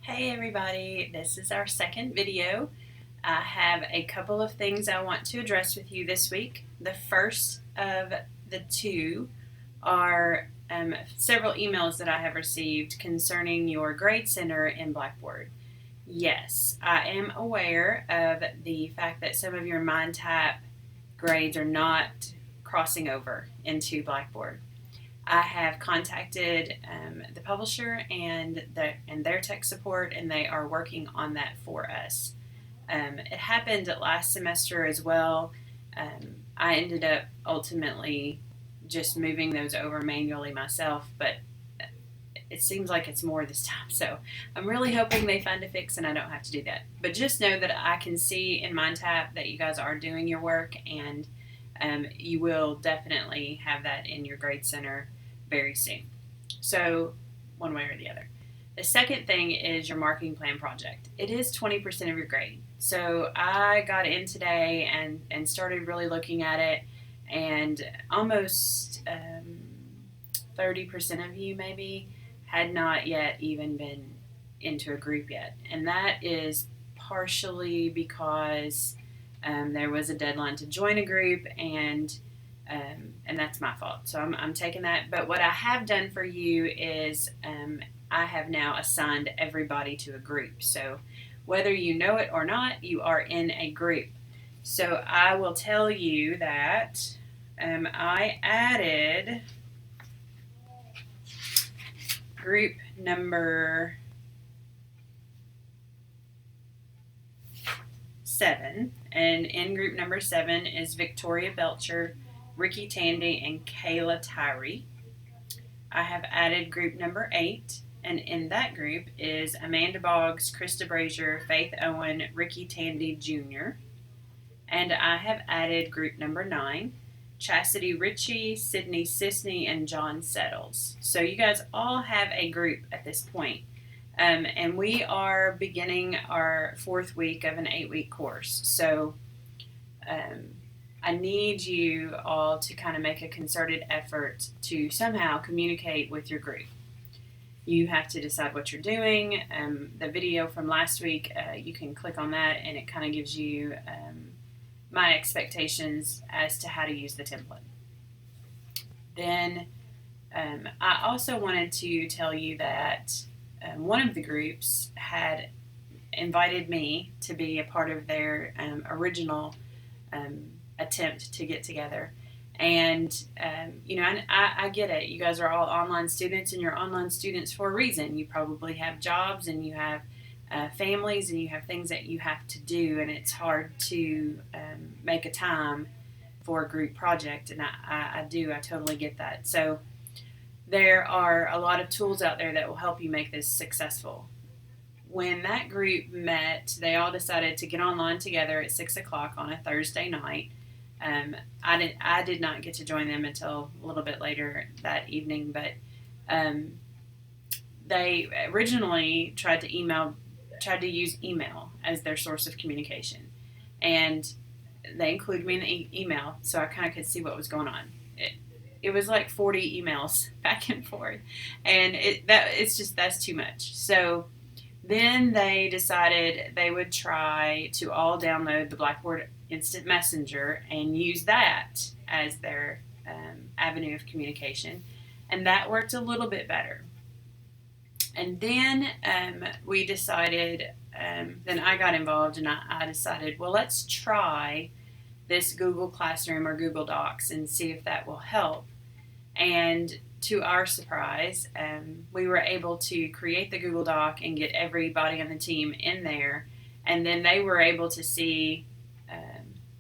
Hey everybody, this is our second video. I have a couple of things I want to address with you this week. The first of the two are several emails that I have received concerning your Grade Center in Blackboard. Yes, I am aware of the fact that some of your MindTap grades are not crossing over into Blackboard. I have contacted the publisher and their tech support, and they are working on that for us. It happened last semester as well. I ended up ultimately just moving those over manually myself, but it seems like it's more this time. So I'm really hoping they find a fix and I don't have to do that. But just know that I can see in MindTap that you guys are doing your work, and you will definitely have that in your Grade Center very soon. So, one way or the other. The second thing is your marketing plan project. It is 20% of your grade. So, I got in today and started really looking at it, and almost 30% of you maybe had not yet even been into a group yet. And that is partially because there was a deadline to join a group, and that's my fault. So I'm taking that. But what I have done for you is I have now assigned everybody to a group. So whether you know it or not, you are in a group. So I will tell you that I added group number 7, and in group number 7 is Victoria Belcher, Ricky Tandy, and Kayla Tyree. I have added group number 8, and in that group is Amanda Boggs, Krista Brazier, Faith Owen, Ricky Tandy Jr. And I have added group number 9, Chastity Ritchie, Sydney Sisney, and John Settles. So you guys all have a group at this point. And we are beginning our 4th week of an 8-week course. So I need you all to kind of make a concerted effort to somehow communicate with your group. You have to decide what you're doing. The video from last week, you can click on that, and it kind of gives you my expectations as to how to use the template. Then I also wanted to tell you that one of the groups had invited me to be a part of their original attempt to get together. And, I get it. You guys are all online students, and you're online students for a reason. You probably have jobs, and you have families, and you have things that you have to do, and it's hard to make a time for a group project. And I totally get that. So there are a lot of tools out there that will help you make this successful. When that group met, they all decided to get online together at 6 o'clock on a Thursday night. I did not get to join them until a little bit later that evening, but they originally tried to use email as their source of communication, and they included me in the email, so I kind of could see what was going on. It was like 40 emails back and forth, and that's too much. So then they decided they would try to all download the Blackboard Instant Messenger and use that as their avenue of communication, and that worked a little bit better. And then we decided, then I got involved, and I decided, well, let's try this Google Classroom or Google Docs and see if that will help. And to our surprise, we were able to create the Google Doc and get everybody on the team in there, and then they were able to see,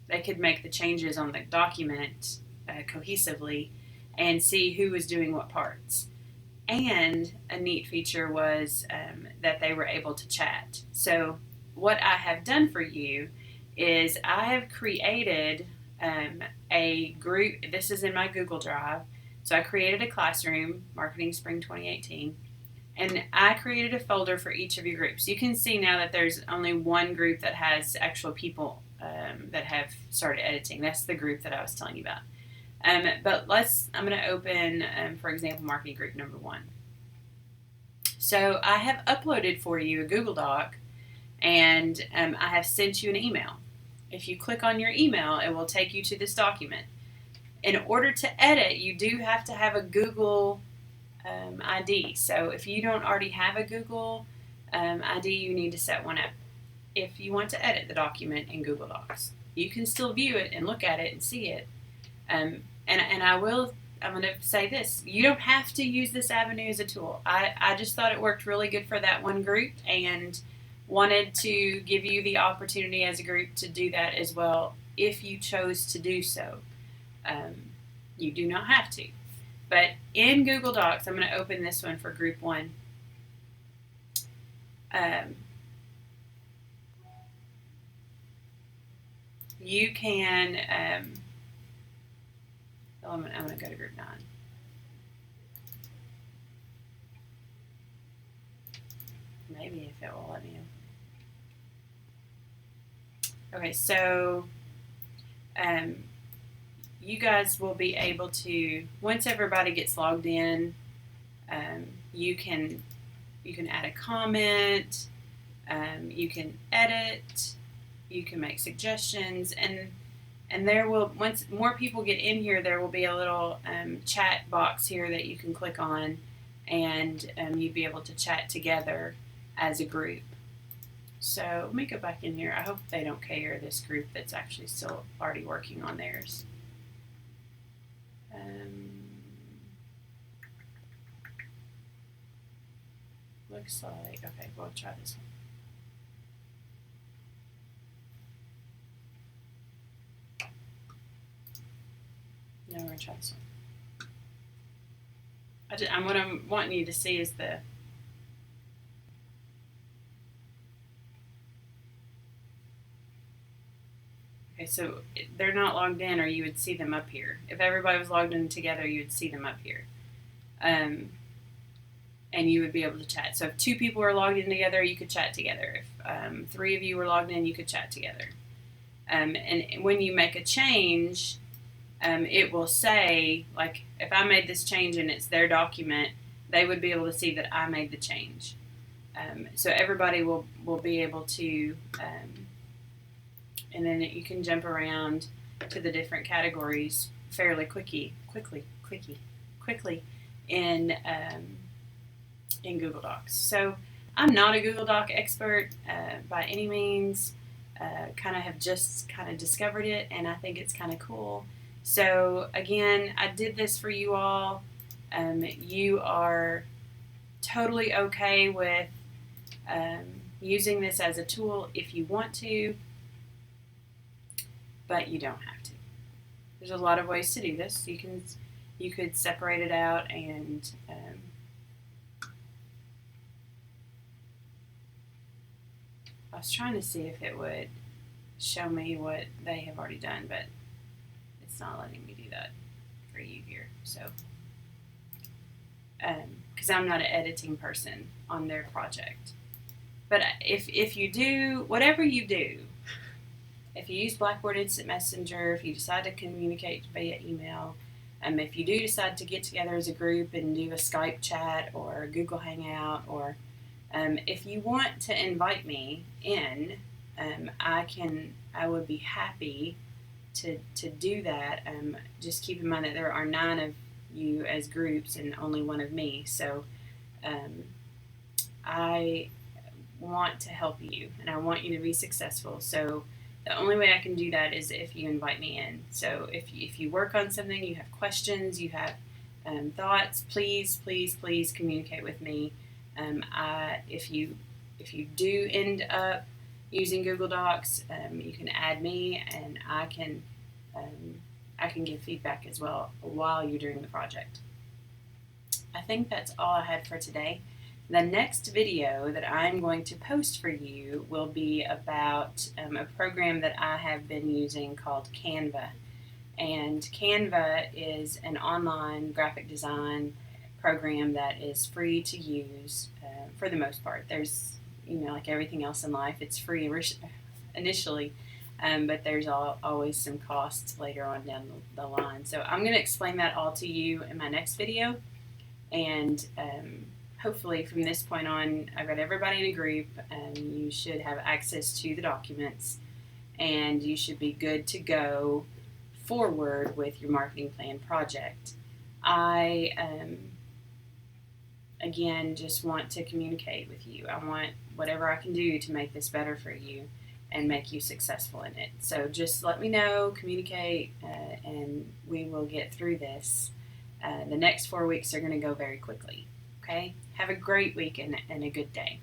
they could make the changes on the document cohesively and see who was doing what parts. And a neat feature was that they were able to chat. So what I have done for you is I have created a group. This is in my Google Drive. So I created a classroom, Marketing Spring 2018, and I created a folder for each of your groups. You can see now that there's only one group that has actual people that have started editing. That's the group that I was telling you about. But I'm going to open, for example, marketing group number 1. So I have uploaded for you a Google Doc, and I have sent you an email. If you click on your email, it will take you to this document. In order to edit, you do have to have a Google ID. So if you don't already have a Google ID, you need to set one up if you want to edit the document in Google Docs. You can still view it and look at it and see it. And I'm going to say this. You don't have to use this avenue as a tool. I just thought it worked really good for that one group and wanted to give you the opportunity as a group to do that as well if you chose to do so. You do not have to. But in Google Docs, I'm going to open this one for group one. You can, I'm going to go to group 9. Maybe if it will let me. Okay, so you guys will be able to, once everybody gets logged in, you can add a comment, you can edit, you can make suggestions, and there will, once more people get in here, there will be a little chat box here that you can click on, and you'd be able to chat together as a group. So let me go back in here. I hope they don't KO this group that's actually still already working on theirs. Looks like, okay, we'll try this one. No, we're going to try this one. What I'm wanting you to see is the okay, so they're not logged in, or you would see them up here. If everybody was logged in together, you would see them up here. And you would be able to chat. So if 2 people were logged in together, you could chat together. If 3 of you were logged in, you could chat together. And when you make a change, it will say, like, if I made this change and it's their document, they would be able to see that I made the change. So everybody will be able to, and then you can jump around to the different categories fairly quickly in Google Docs. So I'm not a Google Doc expert by any means. Kind of have just kind of discovered it, and I think it's kind of cool. So again, I did this for you all. You are totally okay with using this as a tool if you want to, but you don't have to. There's a lot of ways to do this. You could separate it out and I was trying to see if it would show me what they have already done, but it's not letting me do that for you here. So, because I'm not an editing person on their project. But if you do, whatever you do, if you use Blackboard Instant Messenger, if you decide to communicate via email, if you do decide to get together as a group and do a Skype chat or a Google Hangout, or if you want to invite me in, I would be happy to do that. Just keep in mind that there are 9 of you as groups and only 1 of me. So I want to help you and I want you to be successful. So the only way I can do that is if you invite me in. So if you work on something, you have questions, you have thoughts, please communicate with me. If you do end up using Google Docs, you can add me, and I can give feedback as well while you're doing the project. I think that's all I had for today. The next video that I'm going to post for you will be about a program that I have been using called Canva. And Canva is an online graphic design program that is free to use for the most part. There's, like everything else in life, it's free initially, but there's always some costs later on down the line. So I'm going to explain that all to you in my next video, and hopefully from this point on, I've got everybody in a group, and you should have access to the documents, and you should be good to go forward with your marketing plan project. I again just want to communicate with you. I want whatever I can do to make this better for you and make you successful in it. So just let me know, communicate, and we will get through this. The next 4 weeks are going to go very quickly. Okay? Have a great week and a good day.